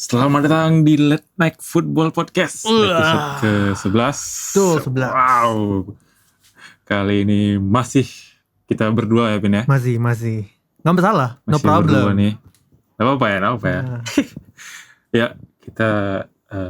Selamat datang di Late Night Football Podcast episode ke-11. Tuh 11. Wow. Kali ini masih kita berdua ya, Pin ya? Masih. Gak masalah, no Masih berdua problem. nih. Gak apa-apa ya. Nah. Ya, kita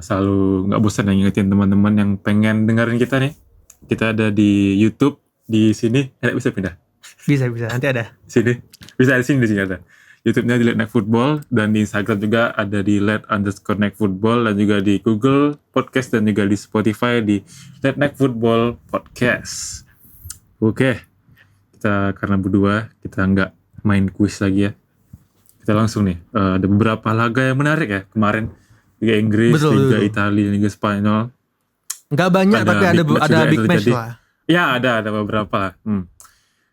selalu gak bosan ngingetin teman-teman yang pengen dengerin kita nih. Kita ada di YouTube, di sini. Bisa pindah? Bisa, nanti ada. Sini. Bisa di sini ada. YouTube-nya di Late Night Football, dan di Instagram juga ada di @_Football, dan juga di Google Podcast, dan juga di Spotify di Late Night Football Podcast. Oke, kita karena berdua kita nggak main kuis lagi ya. Kita langsung nih, ada beberapa laga yang menarik ya kemarin. Liga Inggris, Liga Italia, Liga Spanyol. Nggak banyak tapi ada big match lah. Ya ada beberapa lah.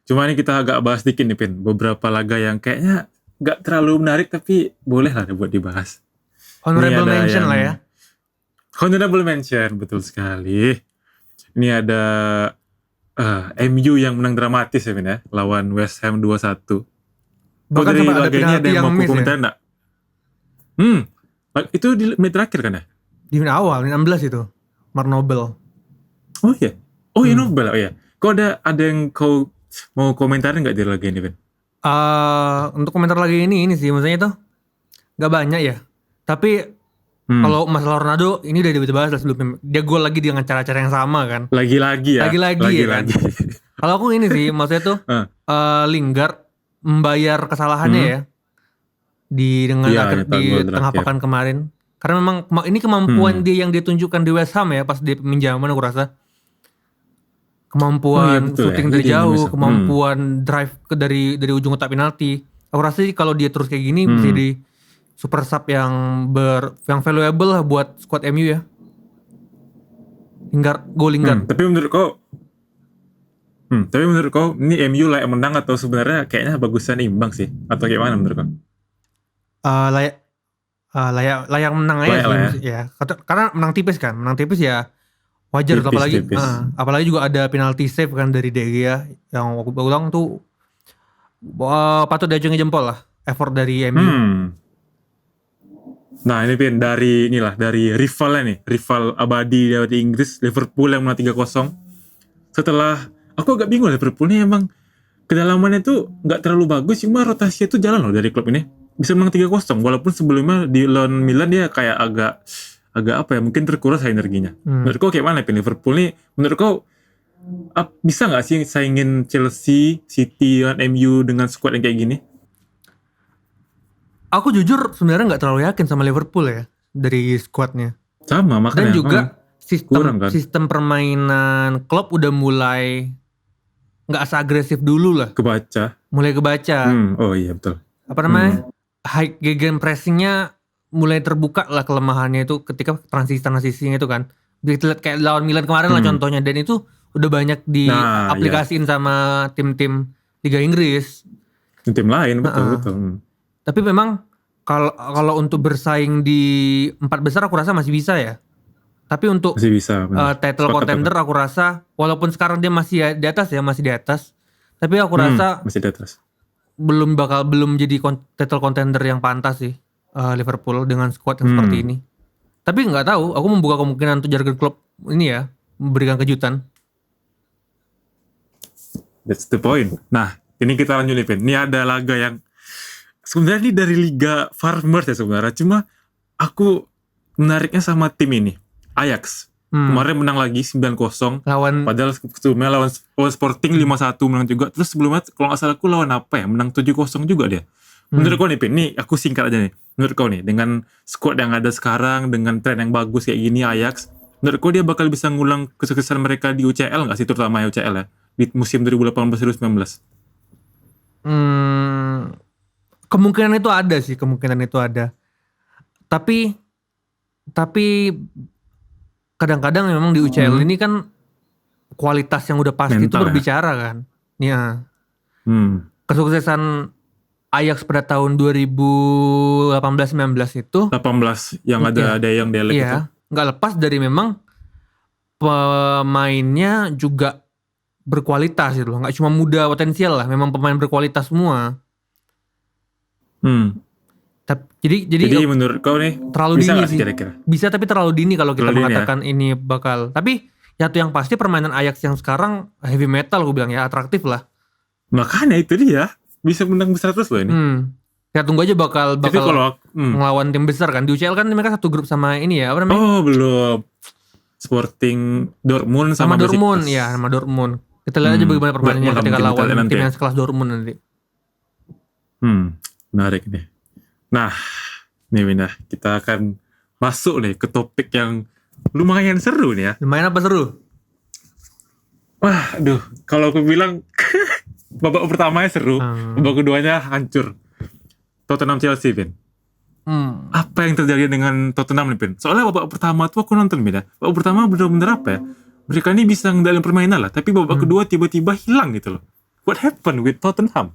Cuma ini kita agak bahas dikit nih, Pin. Beberapa laga yang kayaknya gak terlalu menarik tapi boleh lah buat dibahas. Honorable mention lah ya. Honorable mention, betul sekali. Ini ada MU yang menang dramatis ya, Min ya, lawan West Ham 2-1. Bahkan dari sampai ada laga ini penalti ada yang mau komentar ya? Enggak? Itu di menit terakhir kan ya? Di menit awal, menit 16 itu. Mark Noble. Oh iya. Oh iya, Noble. Oh iya. Kok ada yang kau mau komentarin gak di laga ini, Min? Untuk komentar lagi ini sih maksudnya itu gak banyak ya. Tapi kalau masalah Ronaldo ini udah dibahas lah sebelumnya. Dia gol lagi dengan cara-cara yang sama kan. Lagi-lagi ya. Lagi-lagi. Kalau aku ini sih maksudnya tuh Lingard membayar kesalahannya ya dengan di tengah pekan kemarin. Karena memang ini kemampuan dia yang ditunjukkan di West Ham ya pas di pinjaman aku rasa. Kemampuan shooting dari jauh, kemampuan drive dari ujung kotak penalti. Aku rasa sih kalau dia terus kayak gini bisa di super sub yang valuable lah buat squad MU ya. Lingard. Tapi menurut kau ini MU layak menang atau sebenarnya kayaknya bagusan imbang sih? Atau kayak mana menurut kau? Layak menang aja sih ya. Karena menang tipis ya. Wajar tipis. Apalagi juga ada penalti save kan dari De Gea yang aku bilang tuh patut diacungi jempol lah effort dari MU. Nah ini Pin dari rivalnya nih, rival abadi dari Inggris, Liverpool yang menang 3-0. Setelah aku agak bingung, Liverpool ini emang kedalamannya tuh nggak terlalu bagus, cuma rotasinya tuh jalan loh dari klub ini, bisa menang 3-0 walaupun sebelumnya di lawan Milan dia kayak agak apa ya, mungkin terkuras energinya. Menurut kau kayak mana Pin? Liverpool nih menurut kau bisa gak sih saingin Chelsea, City, dan MU dengan squad yang kayak gini? Aku jujur sebenarnya gak terlalu yakin sama Liverpool ya dari squadnya. Sama makanya. Dan juga sistem permainan Klopp udah mulai gak seagresif dulu lah. Mulai kebaca. Oh iya betul. Apa namanya? High gegen pressingnya mulai terbuka lah kelemahannya itu ketika transisinya itu kan. Bisa lihat kayak lawan Milan kemarin lah contohnya, dan itu udah banyak diaplikasiin sama tim-tim Liga Inggris. Tim lain betul. Tapi memang kalau untuk bersaing di 4 besar aku rasa masih bisa ya. Tapi untuk title contender aku rasa walaupun sekarang dia masih di atas. Tapi aku rasa masih di atas. Belum jadi title contender yang pantas sih. Liverpool dengan squad yang seperti ini. Tapi nggak tahu, aku membuka kemungkinan untuk Jurgen Klopp ini ya memberikan kejutan. That's the point. Nah, ini kita lanjut nih, Pin. Ini ada laga yang sebenarnya ini dari Liga Farmers ya sebenarnya. Cuma aku menariknya sama tim ini, Ajax. Kemarin menang lagi 9-0. Padahal sebelumnya lawan Sporting 5-1 menang juga. Terus sebelumnya kalau nggak salah aku lawan apa ya, menang 7-0 juga dia. Menurut kau nih Pin, nih aku singkat aja nih. Menurut kau nih, dengan squad yang ada sekarang, dengan tren yang bagus kayak gini Ajax, menurut kau dia bakal bisa ngulang kesuksesan mereka di UCL nggak sih, terutama UCL ya, di musim 2018-2019? Kemungkinan itu ada. Tapi kadang-kadang memang di UCL ini kan kualitas yang udah pasti itu berbicara kan. Ya. Kesuksesan Ajax pada tahun 2018-19 itu 18 yang ada yang delek itu nggak lepas dari memang pemainnya juga berkualitas gitu loh, nggak cuma muda potensial lah, memang pemain berkualitas semua. Jadi menurut kau nih terlalu bisa dini nggak sih. kira-kira? Bisa, tapi terlalu dini kalau kita Terlalu dini mengatakan ini bakal. Tapi satu yang pasti permainan Ajax yang sekarang heavy metal gue bilang ya, atraktif lah. Makanya itu dia bisa menang besar terus loh ini. Kita tunggu aja bakal Tapi kalau ngelawan tim besar kan. Di UCL kan mereka satu grup sama ini ya, apa namanya? Oh belum. Sporting Dortmund sama Dortmund Besiktas. ya, sama Dortmund. Kita lihat aja bagaimana permainannya Dortmund ketika sama lawan Italia tim nanti. yang sekelas Dortmund nanti. Menarik nih. Nah, nih Mina, kita akan masuk nih ke topik yang lumayan seru nih ya. Lumayan apa seru? Wah, aduh, kalau aku bilang babak pertamanya seru, babak keduanya hancur. Tottenham Chelsea, Vin. Apa yang terjadi dengan Tottenham nih, Vin? Soalnya babak pertama tuh aku nonton, Vin ya. Babak pertama bener-bener apa ya? Mereka ini bisa ngendalin permainan lah, tapi babak kedua tiba-tiba hilang gitu loh. What happened with Tottenham?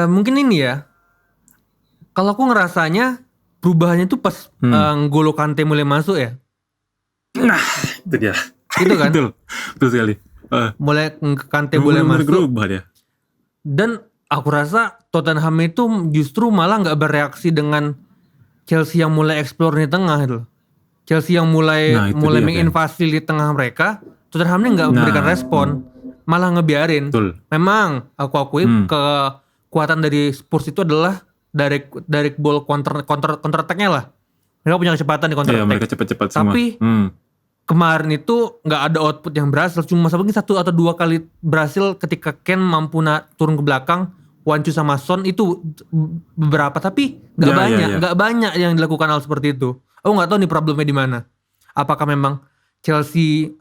Mungkin ini ya. Kalau aku ngerasanya perubahannya tuh pas N'Golo Kante mulai masuk ya. Nah, itu dia. Itu kan? Betul sekali. Mulai Kante boleh masuk. Berubah dia. Dan aku rasa Tottenham itu justru malah nggak bereaksi dengan Chelsea yang mulai explore di tengah itu. Chelsea yang mulai menginvasi di tengah mereka, Tottenham ini nggak memberikan respon, malah ngebiarin. Betul. Memang aku akui kekuatan dari Spurs itu adalah direct ball counter attack-nya lah. Mereka punya kecepatan di counter attack. Mereka cepat-cepat semua. Tapi kemarin itu nggak ada output yang berhasil, cuma mungkin 1 atau 2 kali berhasil ketika Ken mampu turun ke belakang, Wancu sama Son itu beberapa, tapi nggak banyak yang dilakukan hal seperti itu. Aku nggak tahu nih problemnya di mana. Apakah memang Chelsea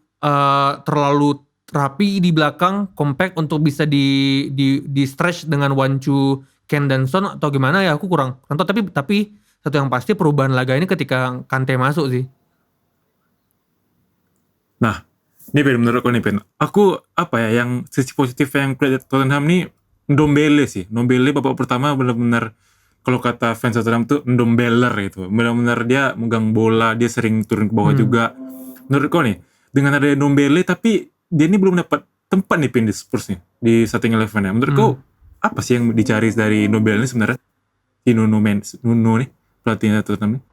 terlalu rapi di belakang, compact untuk bisa di stretch dengan Wancu, Ken dan Son, atau gimana ya? Aku kurang tahu. Tapi satu yang pasti perubahan laga ini ketika Kante masuk sih. Nah, ini Ben, menurut aku nih Ben, aku apa ya yang sisi positif yang kulihat Tottenham nih, Ndombele sih. Ndombele babak pertama benar-benar, kalau kata fans Tottenham tuh Ndombeler gitu. Benar-benar dia megang bola, dia sering turun ke bawah juga. Menurut kau nih, dengan ada Ndombele tapi dia ini belum dapat tempat nih Ben di Spurs nih, di starting 11-nya. Menurut kau apa sih yang dicari dari Ndombele ini sebenarnya? Di Nuno nih, pelatihnya Tottenham nih.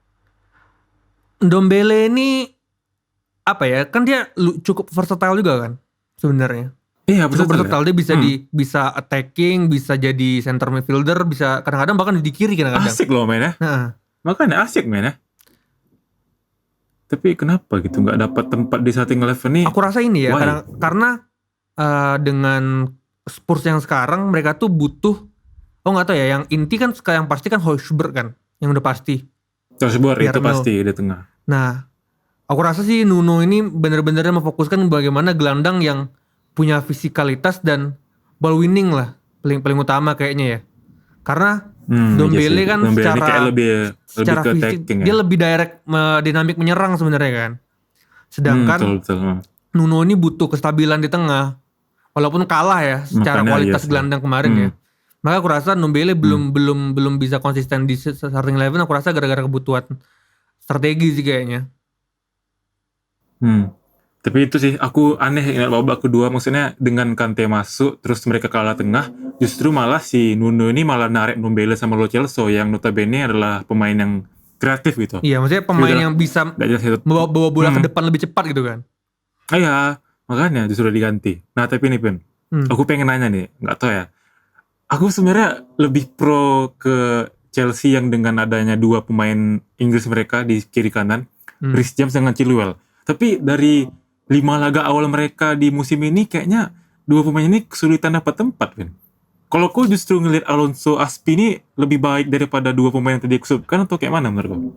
Ndombele ini apa ya, kan dia cukup versatile juga kan sebenarnya. Iya, versatile. Dia bisa attacking, bisa jadi center midfielder, bisa kadang-kadang bahkan di kiri kadang-kadang. Asik loh mainnya. Makanya asik mainnya. Tapi kenapa gitu nggak dapat tempat di starting 11 nih? Aku rasa ini ya, karena dengan Spurs yang sekarang mereka tuh butuh, nggak tahu ya, yang inti kan yang pasti kan Højbjerg kan, yang udah pasti. Højbjerg itu pasti di tengah. Nah, aku rasa sih Nuno ini benar-benar memfokuskan bagaimana gelandang yang punya fisikalitas dan ball winning lah, paling utama kayaknya ya. Karena Ndombele kan secara fisik dia lebih direct, dinamik menyerang sebenarnya kan. Sedangkan Nuno ini butuh kestabilan di tengah. Walaupun kalah ya secara kualitas gelandang kemarin ya. Maka aku rasa Ndombele belum bisa konsisten di starting 11. Aku rasa gara-gara kebutuhan strategi sih kayaknya. Tapi itu sih aku aneh ingat babak kedua, maksudnya dengan Kante masuk terus mereka kalah tengah, justru malah si Nuno ini malah narik Ndombele sama Lo Celso yang notabene adalah pemain yang kreatif gitu. Iya, maksudnya pemain yang bisa bawa bola ke depan lebih cepat gitu kan. Iya, makanya justru diganti. Nah tapi nih Ben, aku pengen nanya nih, nggak tahu ya, aku sebenarnya lebih pro ke Chelsea yang dengan adanya 2 pemain Inggris mereka di kiri kanan, Reece James dengan Chilwell. Tapi dari 5 laga awal mereka di musim ini kayaknya 2 pemain ini kesulitan dapat tempat, Ben. Kalau aku justru ngelihat Alonso Aspi ini lebih baik daripada 2 pemain yang tadi aku sebutkan, atau kayak mana menurut kamu?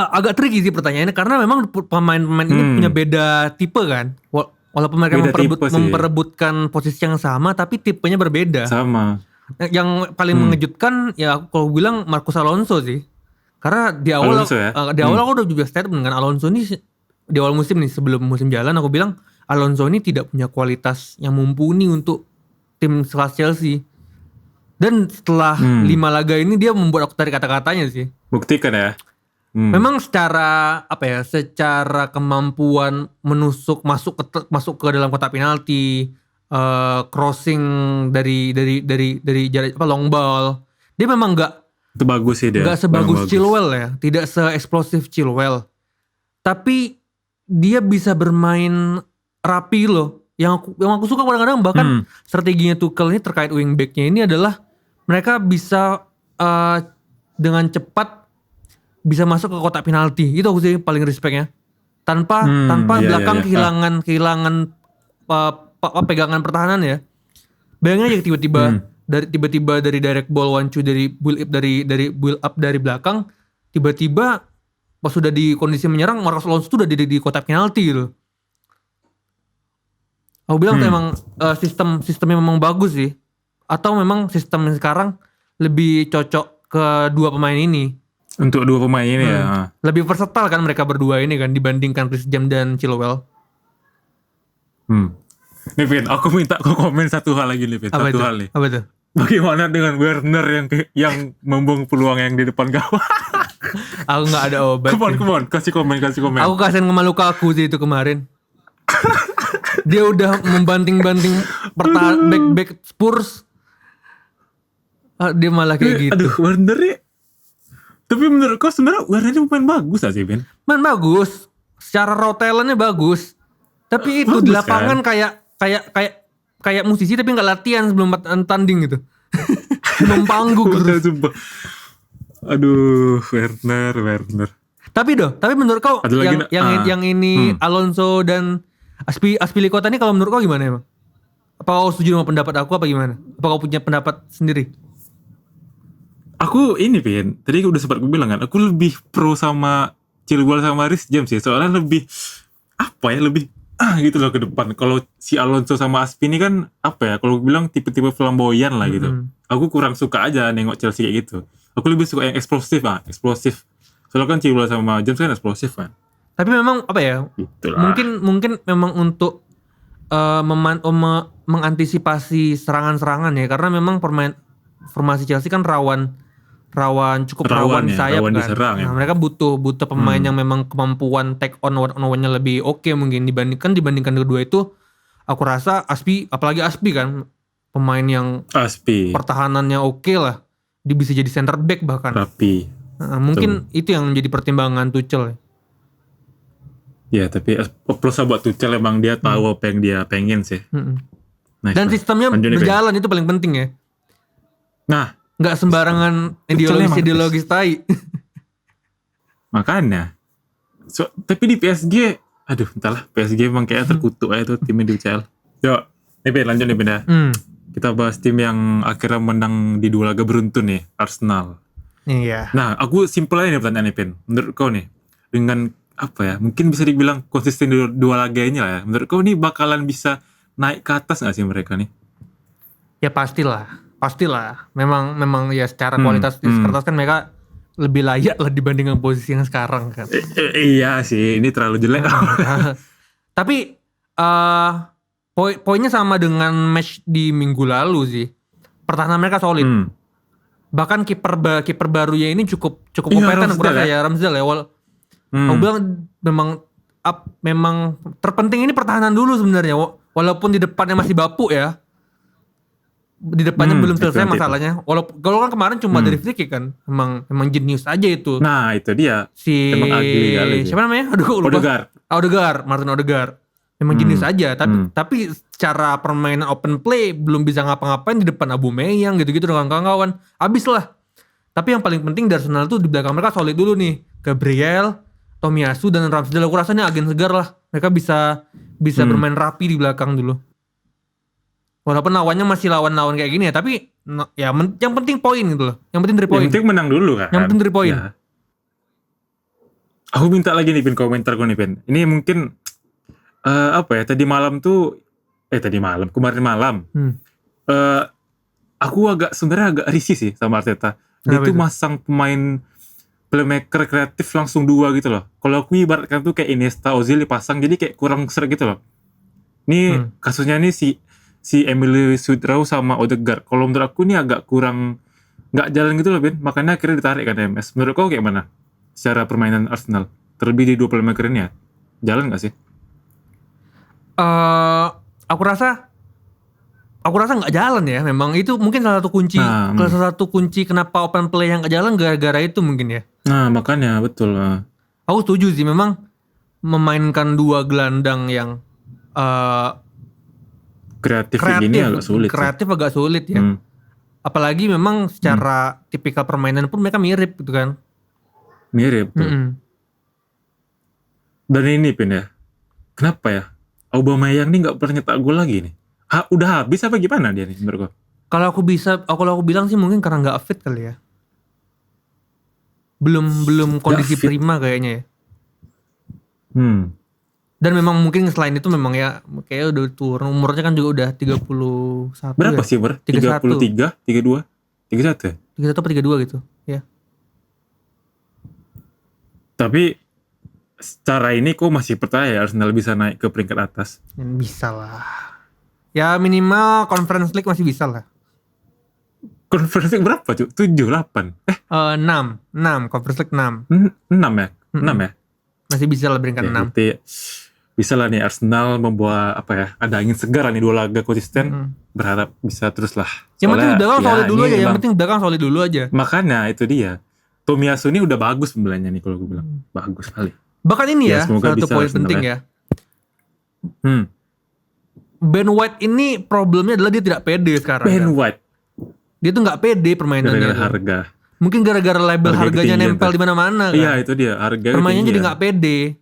Agak tricky sih pertanyaannya, karena memang pemain-pemain ini punya beda tipe kan. Walaupun mereka memperebutkan posisi yang sama, tapi tipenya berbeda. Sama. Yang paling mengejutkan ya kalau bilang Marcos Alonso sih. Karena di awal aku udah juga statement dengan Alonso ini di awal musim nih, sebelum musim jalan aku bilang Alonso ini tidak punya kualitas yang mumpuni untuk tim sekelas Chelsea. Dan setelah 5 laga ini dia membuat aku tarik kata-katanya sih. Buktikan ya. Memang secara secara kemampuan masuk ke dalam kotak penalti, crossing dari jarak long ball. Dia memang itu bagus sih dia. Nggak sebagus Chilwell ya, tidak se-eksplosif Chilwell. Tapi dia bisa bermain rapi loh. Yang aku suka kadang-kadang bahkan strateginya Tuchel ini terkait wingbacknya ini adalah mereka bisa dengan cepat bisa masuk ke kotak penalti. Itu aku sih paling respectnya. Tanpa belakang kehilangan pegangan pertahanan ya. Bayangin aja tiba-tiba dari direct ball 1-2 dari build up dari belakang, tiba-tiba pas sudah di kondisi menyerang Marcos Alonso tuh udah di kotak penalti gitu. Aku bilang tuh emang sistemnya memang bagus sih. Atau memang sistem sekarang lebih cocok ke dua pemain ini. Untuk dua pemain ini ya. Lebih versatile kan mereka berdua ini kan dibandingkan Chris James dan Chilwell. Nih Vin, aku minta kau komen satu hal lagi nih Vin. Satu hal nih. Apa itu? Bagaimana dengan Werner yang membuang peluang yang di depan gawang? Aku gak ada obat. Come on, kasih komen. Aku kasihan sama Lukaku sih itu kemarin. Dia udah membanting-banting back Spurs. Dia malah kayak gitu. Aduh, Werner ya. Tapi menurut kau sebenarnya Werner ini pemain bagus gak sih, Ben? Main bagus. Secara raw talentnya bagus. Tapi itu bagus, di lapangan kan? kayak musisi tapi nggak latihan sebelum tanding gitu. Sebelum panggung terus. Aduh, Werner. Tapi menurut kau yang ini Alonso dan Azpilicueta ini kalau menurut kau gimana emang? Apa kau setuju sama pendapat aku apa gimana? Apa kau punya pendapat sendiri? Aku ini Vin, tadi udah sempat gue bilang kan, aku lebih pro sama Chilwell sama Reece James ya, soalnya lebih lebih gitu loh ke depan. Kalau si Alonso sama Aspi ini kan kalau gue bilang tipe-tipe flamboyan lah gitu. Aku kurang suka aja nengok Chelsea kayak gitu. Aku lebih suka yang eksplosif. Soalnya kan Chilwell sama James kan eksplosif kan. Tapi memang Itulah. mungkin memang untuk mengantisipasi serangan-serangan ya, karena memang formasi Chelsea kan rawan rawan ya, sayap rawan kan. diserang, ya. Nah, mereka butuh pemain yang memang kemampuan take on one-on-one-nya lebih oke mungkin dibandingkan kedua itu. Aku rasa apalagi Aspi kan pemain yang pertahanannya oke lah. Dia bisa jadi center back bahkan. Rapi. Nah, mungkin itu yang menjadi pertimbangan Tuchel. Ya, tapi plus buat Tuchel emang dia tahu apa yang dia pengen sih. Nice, dan sistemnya berjalan itu paling penting ya. Nah, nggak sembarangan ideologis tai. Makanya. Tapi di PSG, entahlah, PSG emang kayaknya terkutuk aja tuh timnya di UCL. Yuk, nih lanjut nih pindah. Kita bahas tim yang akhirnya menang di 2 laga beruntun nih, Arsenal. Iya. Nah, aku simpel aja nih pertanyaan nih, Pin. Menurut kau nih, dengan mungkin bisa dibilang konsisten di 2 laga ini lah ya. Menurut kau nih bakalan bisa naik ke atas gak sih mereka nih? Ya pastilah. Memang ya secara kualitas di kertas kan mereka lebih layak lah dibandingkan posisi yang sekarang kan. Iya sih, ini terlalu jelek. Tapi poinnya sama dengan match di minggu lalu sih. Pertahanan mereka solid. Bahkan kiper barunya ini cukup kompeten aku rasa ya, Ramsdale ya. Aku bilang memang terpenting ini pertahanan dulu sebenarnya. Walaupun di depannya masih bapuk ya. Di depannya belum selesai masalahnya. Kalau kan kemarin cuma dari free kick kan. Emang jenius aja itu. Nah, itu dia. Emang ugly kali. Siapa namanya? Aduh, lupa. Martin Odegaard. Memang jenius aja. Tapi secara permainan open play belum bisa ngapa-ngapain di depan Aubameyang gitu-gitu dengan kawan-kawan. Abis lah. Tapi yang paling penting dari Arsenal tuh di belakang mereka solid dulu nih. Gabriel, Tomiyasu dan Ramsdale. Aku rasanya agen segar lah. Mereka bisa bermain rapi di belakang dulu. Walaupun lawannya masih lawan-lawan kayak gini ya, tapi yang penting poin gitu loh. Yang penting 3 poin. Yang penting menang dulu kan. Yang penting 3 poin. Ya. Aku minta lagi nih Pin komentar gue nih Pin. Ini mungkin kemarin malam. Aku sebenarnya agak risih sih sama Arteta. Dia tuh masang pemain playmaker kreatif langsung 2 gitu loh. Kalau aku ibaratkan tuh kayak Iniesta, Ozil dipasang jadi kayak kurang seret gitu loh. Ini kasusnya nih si Emily Smith-Rowe sama Odegaard. Kalau menurut aku ini agak kurang nggak jalan gitu loh, Ben. Makanya akhirnya ditarik kan MS. Menurut kau kayak mana? Secara permainan Arsenal. Terlebih di 2 playmaker ini ya. Jalan nggak sih? Aku rasa aku rasa nggak jalan ya. Memang itu mungkin salah satu kunci kenapa open play yang nggak jalan gara-gara itu mungkin ya. Nah makanya betul. Aku setuju sih, memang memainkan dua gelandang yang kreatif ini agak sulit. Kreatif agak sulit ya. Apalagi memang secara tipikal permainan pun mereka mirip gitu kan. Mirip tuh. Dan ini Pin ya, kenapa ya Aubameyang nih nggak pernah nyetak gol lagi nih? Udah habis apa gimana dia nih menurut gue? Kalau aku bilang sih mungkin karena nggak fit kali ya. Belum kondisi prima kayaknya ya. Dan memang mungkin selain itu memang ya kayak udah turun umurnya kan juga udah 31. Berapa ya? sih 33, 32, 31 ya? 31 atau 32 gitu ya. Tapi secara ini kok masih percaya Arsenal bisa naik ke peringkat atas? Bisa lah. Ya minimal Conference League masih bisa lah. Conference League berapa cuy? 7, 8? 6 Conference League 6 ya? 6 ya? Masih bisa lah peringkat 6. Berarti bisa lah nih Arsenal membawa ada angin segar nih 2 laga konsisten. Berharap bisa terus lah. Yang penting belakang solid dulu aja. Yang penting belakang solid dulu aja. Makanya itu dia. Tomiyasu ini udah bagus pembeliannya nih kalau gue bilang. Bagus sekali. Bahkan ini ya satu poin penting ya. Ben White ini problemnya adalah dia tidak pede sekarang. White. Dia tuh nggak pede permainannya. Gara-gara harga. Mungkin gara-gara label harganya nempel di mana-mana kan. Iya itu dia. Harganya permainannya jadi nggak pede.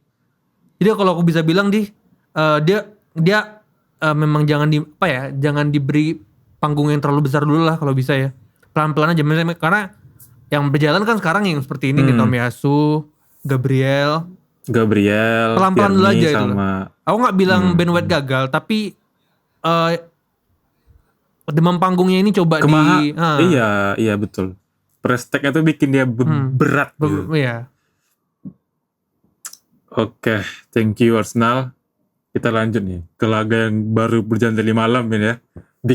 Jadi kalau aku bisa bilang dia memang jangan diberi panggung yang terlalu besar dulu lah kalau bisa ya. Pelan-pelan aja karena yang berjalan kan sekarang yang seperti ini nih Tomiyasu, Gabriel pelan-pelan dulu aja sama itu. Aku nggak bilang Ben White gagal, tapi demam panggungnya ini coba iya betul. Presteknya tuh bikin dia berat gitu. Iya. Oke, thank you Arsenal. Kita lanjut nih ke laga yang baru berjalan tadi malam ini ya.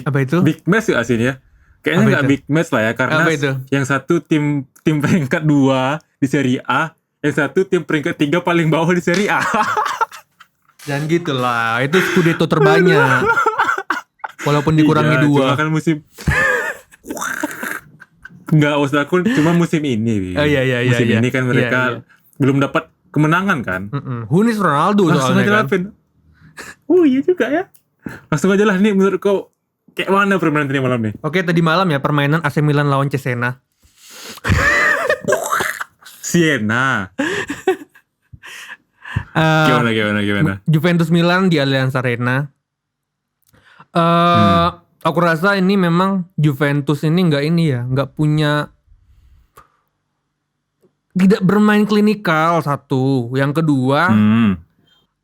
Apa itu? Big match gak sih ini ya? Kayaknya nggak big match lah ya, karena yang satu tim peringkat 2 di Serie A, yang satu tim peringkat 3 paling bawah di Serie A. Jangan gitulah, itu Scudetto terbanyak. Walaupun dikurangi 2. Cuma kan musim nggak usah aku cuma musim ini. Musim ini kan mereka belum dapat kemenangan kan. Hunis Ronaldo langsung aja kan. Iya juga ya. Langsung aja lah nih, menurut kau kayak mana permainan tadi malam nih? Oke, tadi malam ya permainan AC Milan lawan Cesena. Siena. Gimana? Juventus Milan di Allianz Arena. Aku rasa ini memang Juventus ini nggak punya, tidak bermain klinikal satu. Yang kedua,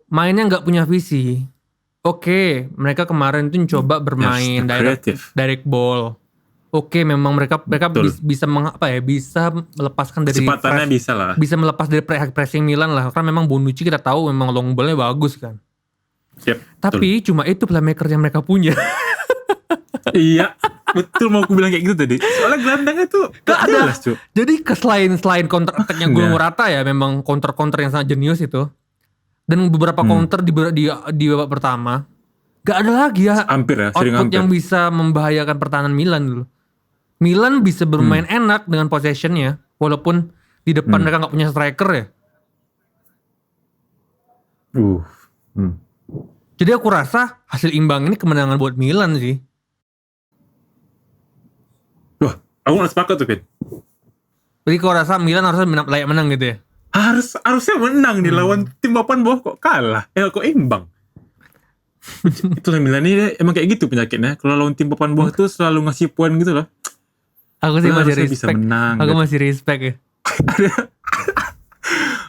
mainnya nggak punya visi. Oke, mereka kemarin tuh coba bermain direct ball. Oke, memang mereka bisa bisa melepaskan dari kecepatannya, bisa melepas dari pressing Milan lah. Karena memang Bonucci kita tahu memang long ball-nya bagus kan. Tapi cuma itu playmaker yang mereka punya. Iya, betul, mau aku bilang kayak gitu tadi. Soalnya gelandangnya tuh gak jelas cuy. Jadi selain counter attack-nya gue Morata ya, memang counter yang sangat jenius itu. Dan beberapa counter di babak pertama, gak ada lagi ya output yang bisa membahayakan pertahanan Milan dulu. Milan bisa bermain enak dengan possession-nya, walaupun di depan mereka gak punya striker ya. Jadi aku rasa hasil imbang ini kemenangan buat Milan sih. Wah, aku gak sepakat tuh, Pin. Jadi kau rasa Milan harusnya layak menang gitu ya? Harusnya menang nih, lawan tim papan bawah kok kalah. Kok imbang. Itulah Milan ini emang kayak gitu penyakitnya. Kalau lawan tim papan bawah tuh selalu ngasih poin gitu loh. Aku sih masih respect. Bisa menang, aku masih respect ya.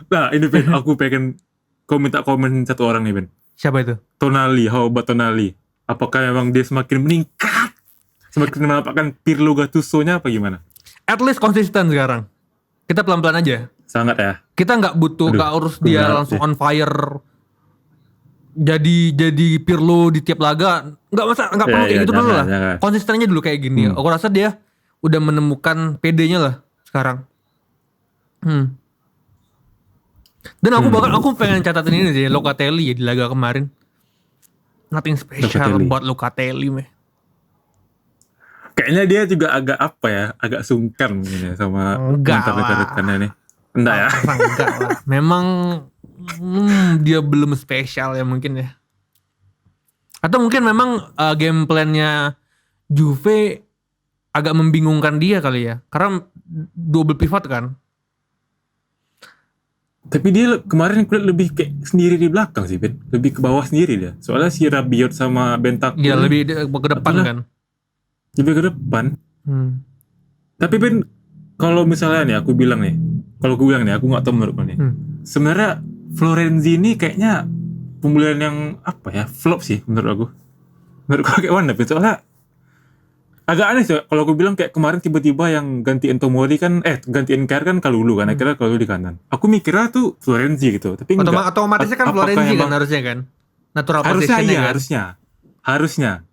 Nah ini Pin, aku pengen kau minta komen satu orang nih, Pin. Siapa itu? Tonali, how about Tonali? Apakah memang dia semakin meningkat? Semakin mendapatkan Pirlo Gattuso-nya apa gimana? At least konsisten sekarang. Kita pelan-pelan aja. Sangat ya. Kita nggak butuh, nggak harus dia langsung on fire. Jadi Pirlo di tiap laga. Nggak perlu kayak gitu dulu lah. Konsistennya dulu kayak gini. Aku rasa dia udah menemukan PD-nya lah sekarang. Dan aku pengen catatin ini sih, Locatelli ya di laga kemarin. Nothing special buat Locatelli meh. Kayaknya dia juga agak apa ya, agak sungkan mungkin ya sama mantan rekan-rekannya nih. Enggak ya? Enggak lah. Memang dia belum spesial ya mungkin ya. Atau mungkin memang game plan-nya Juve agak membingungkan dia kali ya. Karena double pivot kan. Tapi dia kemarin kulihat lebih kayak sendiri di belakang sih, Ben. Lebih ke bawah sendiri dia. Soalnya si Rabiot sama Bentancur. Iya, lebih ke depan kan. Lebih ke depan. Tapi Ben, kalau misalnya nih aku bilang nih, aku nggak tahu menurut nih. Sebenarnya Florenzi ini kayaknya pembelian yang apa ya, flop sih menurut aku. Menurut aku kayak mana, Ben? Soalnya agak aneh sih kalau aku bilang kayak kemarin tiba-tiba yang gantiin Tomori kan gantiin Kjaer kan Kalulu kan, akhirnya Kalulu di kanan. Aku mikirnya tuh Florenzi gitu, tapi enggak. Otomatisnya kan Florenzi kan harusnya kan. Natural positionnya kan. Harusnya.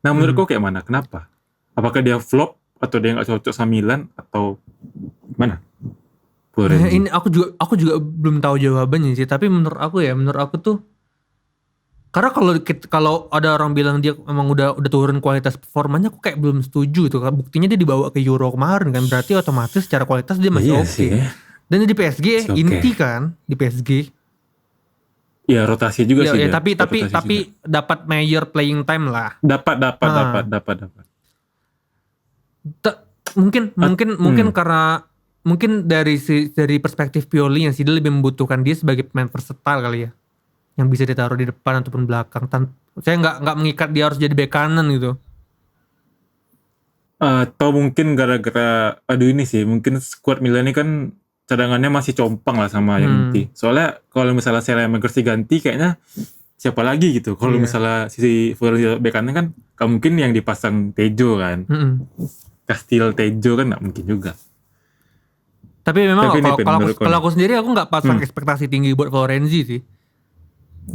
Nah menurutku kayak mana? Kenapa? Apakah dia flop atau dia nggak cocok sama Milan atau mana? Nah, ini aku juga belum tahu jawabannya sih, tapi menurut aku tuh karena kalau ada orang bilang dia emang udah turun kualitas performanya, aku kayak belum setuju tuh. Buktinya dia dibawa ke Euro kemarin kan, berarti otomatis secara kualitas dia masih oke. Dan di PSG inti kan di PSG. Ya rotasi juga sih. Ya, tapi dapat major playing time lah. Dapat. Mungkin karena mungkin dari perspektif Pioli yang sih dia lebih membutuhkan dia sebagai pemain versatile kali ya, yang bisa ditaruh di depan ataupun belakang. Saya nggak mengikat dia harus jadi bek kanan gitu. Atau mungkin gara-gara ini sih, mungkin squad Milan ini kan cadangannya masih compang lah sama yang inti. Soalnya kalau misalnya Saelemaekers diganti kayaknya siapa lagi gitu. Kalau misalnya si Florenzi bek kanan kan gak mungkin yang dipasang Tejo kan. Castil Tejo kan gak mungkin juga. Tapi memang kalau aku sendiri aku nggak pasang ekspektasi tinggi buat Florenzi sih.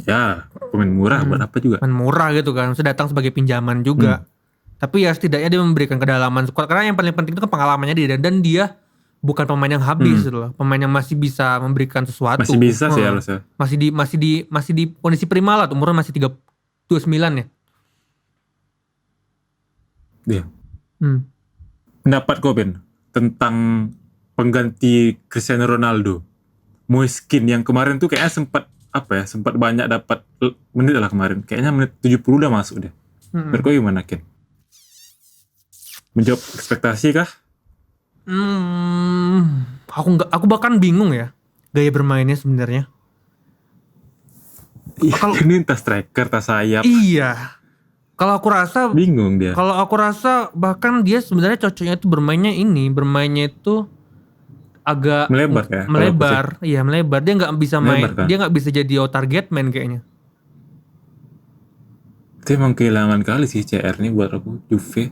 Ya pemain murah buat apa juga. Pemain murah gitu kan, sudah datang sebagai pinjaman juga. Tapi ya setidaknya dia memberikan kedalaman squad, karena yang paling penting itu kan pengalamannya dia, dan dia bukan pemain yang habis gitu loh. Pemain yang masih bisa memberikan sesuatu. Masih bisa sih harusnya. Masih di kondisi prima lah, umurnya masih 29 ya. Iya. Pendapat kau Ben tentang pengganti Cristiano Ronaldo, Moiskin yang kemarin tuh kayaknya sempat banyak dapat menit lah kemarin. Kayaknya menit 70 udah masuk deh. Menurut kau gimana Ken? Menjawab ekspektasi kah? Aku bahkan bingung ya gaya bermainnya sebenarnya. Kalau ini entah striker, entah sayap. Iya. Kalau aku rasa bingung dia. Kalau aku rasa bahkan dia sebenarnya cocoknya itu bermainnya itu agak melebar ya. Melebar. Dia nggak bisa main. Kan? Dia nggak bisa jadi target man kayaknya. Itu emang kehilangan kali sih CR nih buat aku Juve.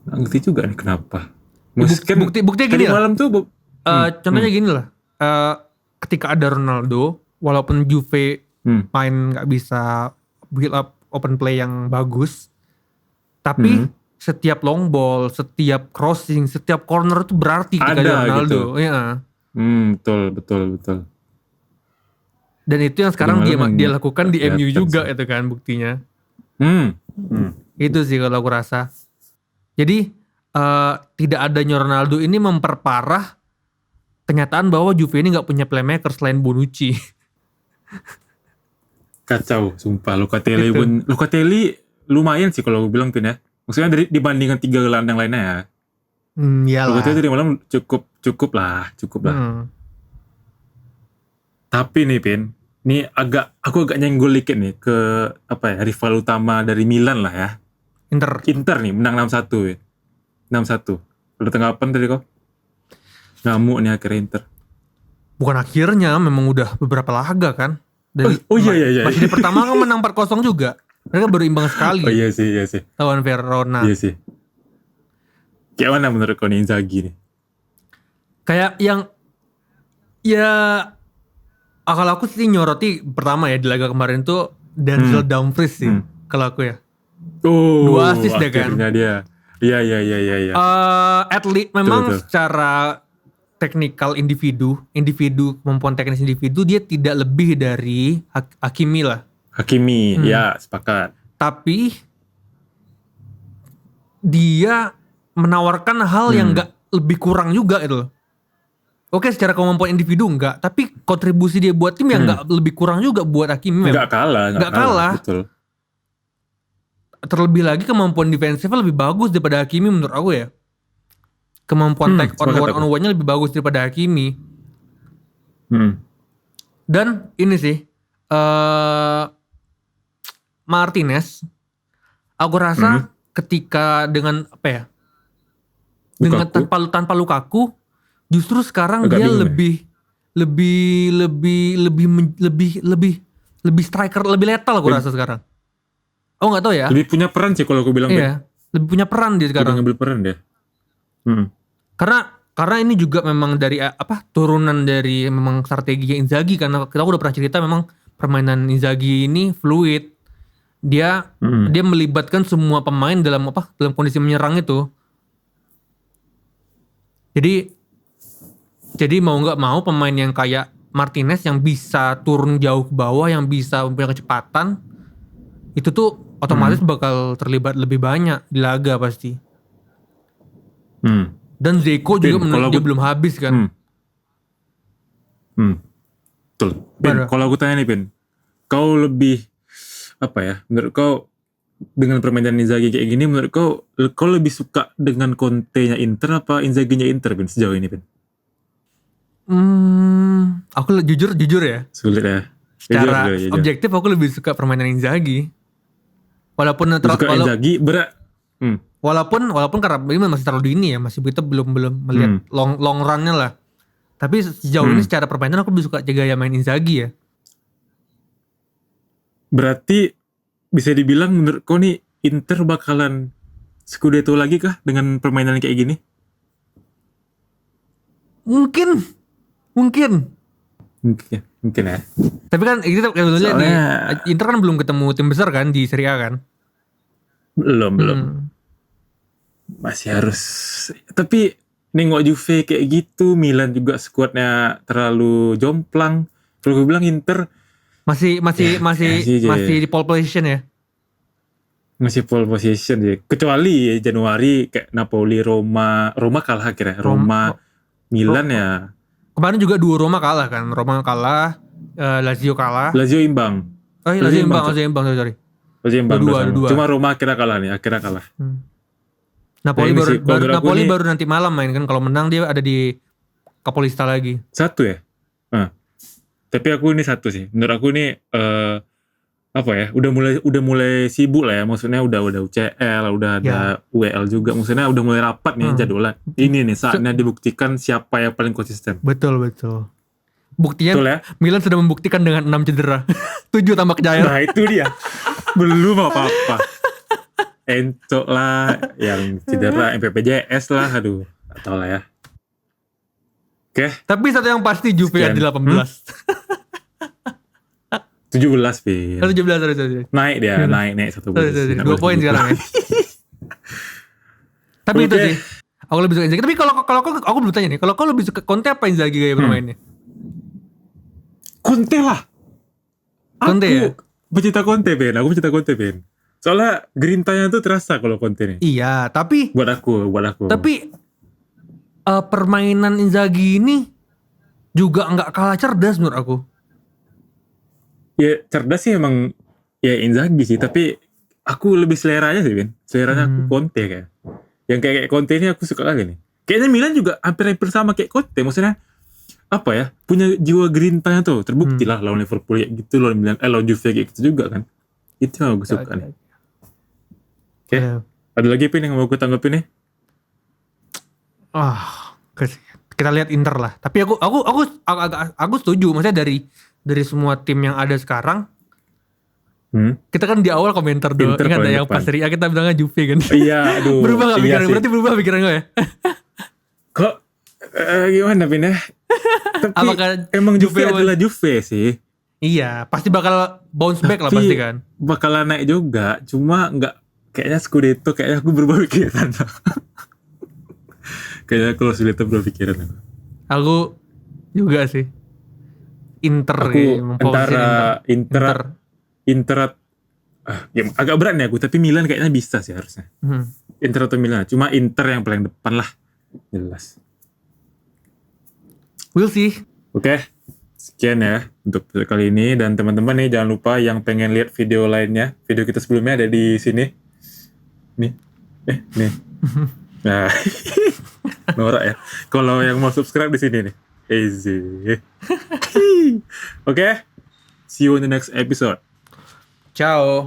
Nggak ngerti juga nih kenapa. Buktinya gini lah. Malam tuh contohnya gini lah. Ketika ada Ronaldo, walaupun Juve main nggak bisa build up open play yang bagus, tapi setiap long ball, setiap crossing, setiap corner itu berarti ketika ada Ronaldo. Gitu. Ya. Betul. Dan itu yang sekarang dia lakukan di MU juga itu kan buktinya. Itu sih kalau aku rasa. Jadi tidak adanya Ronaldo ini memperparah kenyataan bahwa Juve ini nggak punya playmaker selain Bonucci. Kacau, sumpah. Locatelli lumayan sih kalau gue bilang Pin ya. Maksudnya dibandingkan 3 gelandang lainnya ya. Iyalah. Locatelli tadi malam cukup lah. Tapi nih Pin, aku agak nyenggol dikit nih ke rival utama dari Milan lah ya. Inter nih menang 6-1 ya. 6-1. Udah tanggapan tadi kok? Ngamuk nih akhirnya Inter. Bukan akhirnya, memang udah beberapa laga kan. Iya. Masih di pertama kan menang 4-0 juga. Mereka baru imbang sekali. Iya sih. Lawan Verona. Iya sih. Kayak mana menurut kau nih Inzaghi nih? Kayak yang kalau aku sih nyoroti pertama ya di laga kemarin tuh Denzel Dumfries sih kalau aku ya. 2 assist deh kan. Dia. Iya. Memang betul. Secara teknikal individu kemampuan teknis individu dia tidak lebih dari Hakimi lah. Ya sepakat. Tapi dia menawarkan hal yang nggak lebih kurang juga gitu loh. Oke, secara kemampuan individu enggak, tapi kontribusi dia buat tim yang enggak lebih kurang juga buat Hakimi. Enggak kalah. Betul. Terlebih lagi kemampuan defensifnya lebih bagus daripada Hakimi menurut aku ya. Kemampuan take on one on one-nya lebih bagus daripada Hakimi. Dan ini sih Martinez, aku rasa ketika dengan apa ya? Dengan tanpa Lukaku, justru sekarang agak dia lebih striker, lebih lethal aku rasa sekarang. Oh nggak tahu ya. Lebih punya peran sih kalau aku bilang. Iya, lebih punya peran dia sekarang. Lebih ngambil peran dia. Karena ini juga memang dari turunan dari memang strateginya Inzaghi, karena kita udah pernah cerita memang permainan Inzaghi ini fluid. Dia melibatkan semua pemain dalam kondisi menyerang itu. Jadi mau nggak mau pemain yang kayak Martinez yang bisa turun jauh ke bawah, yang bisa punya kecepatan, itu tuh otomatis bakal terlibat lebih banyak di laga pasti. Dan Zeko juga menurut dia belum habis kan. Betul. Pin, kalau aku tanya nih Pin, kau lebih menurut kau dengan permainan Inzaghi kayak gini, menurut kau lebih suka dengan Conte-nya Inter apa Inzaghi-nya Inter Pin sejauh ini Pin? Aku jujur ya. Sulit ya. Secara objektif aku lebih suka permainan Inzaghi. Walaupun Inzaghi berat. Walaupun karena ini masih terlalu dini ya, masih kita belum melihat long run-nya lah. Tapi sejauh ini secara permainan aku lebih suka gaya main Inzaghi ya. Berarti bisa dibilang menurut kau nih Inter bakalan Scudetto lagi kah dengan permainan kayak gini? Mungkin ya. Tapi kan kita lihat nih, Inter kan belum ketemu tim besar kan di Serie A kan? Belum. Masih harus. Tapi nengok Juve kayak gitu, Milan juga skuadnya terlalu jomplang. Kalau gue bilang Inter masih di pole position ya. Masih pole position ya. Kecuali Januari kayak Napoli, Roma kalah akhirnya. Milan ya. Kemarin juga 2 Roma kalah kan. Roma kalah, Lazio kalah. Lazio imbang. Lazio imbang, sorry. Lazio imbang. Cuma Roma akhirnya kalah. Napoli baru nanti malam main kan. Kalau menang dia ada di Capolista lagi. 1 ya? Tapi aku ini 1 sih. Menurut aku ini udah mulai sibuk lah ya. Maksudnya udah UCL, udah ada UEL juga. Maksudnya udah mulai rapat nih jadwalnya. Ini nih saatnya dibuktikan siapa yang paling konsisten. Betul. Buktinya betul ya? Milan sudah membuktikan dengan 6 cedera. 7 tambah Kjaer. Nah itu dia. Belum apa-apa. Enco lah, yang cedera, MPPJS lah, aduh. Gak tau lah ya. Oke. Tapi satu yang pasti Juve di 18. 17 Pin. 17. Naik dia, naik 1 posisi. 2 poin sekarang ya. Tapi itu sih. Aku lebih suka Inzaghi. Tapi kalau aku belum tanya nih, kalau kau lebih suka Conte apa Inzaghi gaya bermainnya? Conte lah. Conte ya? Aku pecinta Conte, Ben. Soalnya gerintanya tuh terasa kalau Conte nih. Iya, tapi buat aku. Tapi permainan Inzaghi ini juga nggak kalah cerdas menurut aku. Ya cerdas sih emang ya Inzaghi sih, tapi aku lebih seleranya sih Ben. Seleranya aku Conte kayak. Yang kayak Conte ini aku suka kali nih. Kayaknya Milan juga hampir sama kayak Conte. Maksudnya punya jiwa gerintanya tuh. Terbukti lah lawan Liverpool kayak gitu, lawan Juve kayak gitu juga kan. Itu yang aku suka nih. Oke. Ada lagi Pin yang mau aku tanggapin nih? Kita lihat Inter lah. Tapi aku setuju. Maksudnya dari semua tim yang ada sekarang, kita kan di awal komentar dulu. Ingat ada yang pas Serie A kita bilangnya Juve kan. Iya, aduh. Berubah gak pikiran? Berarti berubah pikiran gue ya? Kok gimana Pin ya? Tapi emang Juve adalah Juve sih. Iya, pasti bakal bounce back lah pasti kan. Bakalan naik juga, cuma nggak kayaknya Scudetto, kayaknya aku berubah pikiran. Kayaknya kalau Scudetto berubah pikiran. Aku juga sih. Inter. Ya, agak berat nih aku, tapi Milan kayaknya bisa sih harusnya. Inter atau Milan. Cuma Inter yang paling depan lah. Jelas. We'll see. Oke. Sekian ya untuk episode kali ini. Dan teman-teman nih jangan lupa yang pengen lihat video lainnya. Video kita sebelumnya ada di sini. Nih. Nih. Nah. Norak ya. Kalau yang mau subscribe di sini nih. Easy. Oke. See you in the next episode. Ciao.